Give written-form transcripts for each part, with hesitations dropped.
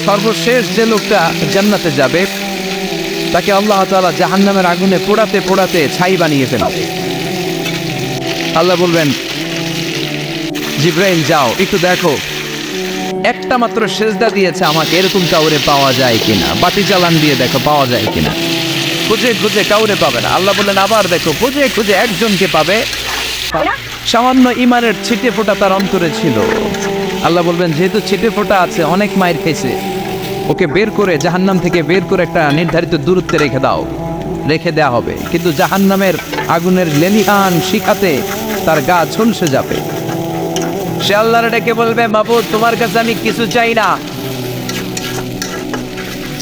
সর্বশেষ যে লোকটা জান্নাতে যাবে তাকে আল্লাহ তাআলা জাহান্নামের আগুনে পোড়াতে পোড়াতে ছাই বানিয়ে ফেলবে। আল্লাহ বলবেন, জিবরাইল যাও একটু দেখো, একটা মাত্র সেজদা দিয়েছে আমাকে, এরকম কাউরে পাওয়া যায় কিনা, বাতি চালান দিয়ে দেখো পাওয়া যায় কিনা। খুঁজে খুঁজে কাউরে পাবে না। আল্লাহ বললেন আবার দেখো, খুঁজে খুঁজে একজনকে পাবে, সামান্য ইমানের ছিটে ফোঁটা তার অন্তরে ছিল। আল্লাহ বলবেন যেহেতু ছিটে ফোঁটা আছে, অনেক মায়ের খেয়েছে, ওকে বের করে জাহান্নাম থেকে বের করে একটা নির্ধারিত দূরত্বে রেখে দাও। রেখে দেয়া হবে, কিন্তু জাহান্নামের আগুনের লেলিহান শিখাতে তার গা ঝলসে যাবে। সে আল্লাহর ডেকে বলবে, মাবুদ তোমার কাছে আমি কিছু চাই না,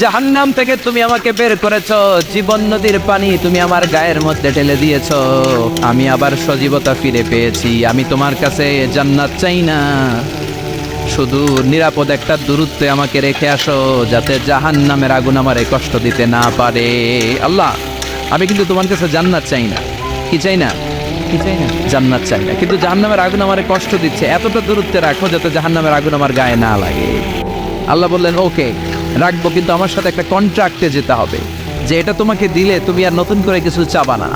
জাহান্নাম থেকে তুমি আমাকে বের করেছো, জীবন নদীর পানি তুমি আমার গায়ের মধ্যে ঢেলে দিয়েছো, আমি আবার সজীবতা ফিরে পেয়েছি, আমি তোমার কাছে জান্নাত চাই না, শুধু নিরাপদ একটা দূরত্বে আমাকে রেখে আসো, যাতে জাহান্নামের আগুন আমারে কষ্ট দিতে না পারে। আল্লাহ আমি কিন্তু তোমার কাছে জান্নাত চাই না। কি চাই না? কি চাই না? জান্নাত চাই না, কিন্তু জাহান্নামের আগুন আমারে কষ্ট দিচ্ছে, এতটা দূরত্বে রাখো যাতে জাহান্নামের আগুন আমার গায়ে না লাগে। আল্লাহ বললেন ওকে রাখবো, কিন্তু আমার সাথে একটা কন্ট্রাক্টে যেতে হবে, যে এটা তোমাকে দিলে তুমি আর নতুন করে কিছু চাবা না।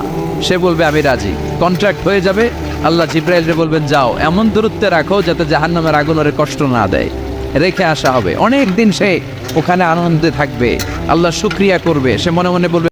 সে বলবে আমি রাজি, কন্ট্রাক্ট হয়ে যাবে। আল্লাহ জিব্রাইলকে বলবেন যাও এমন দূরত্বে রাখো যাতে জাহান্নামের আগুন ওরে কষ্ট না দেয়। রেখে আসা হবে, অনেক দিন সে ওখানে আনন্দে থাকবে, আল্লাহ শুকরিয়া করবে, সে মনে মনে বলবে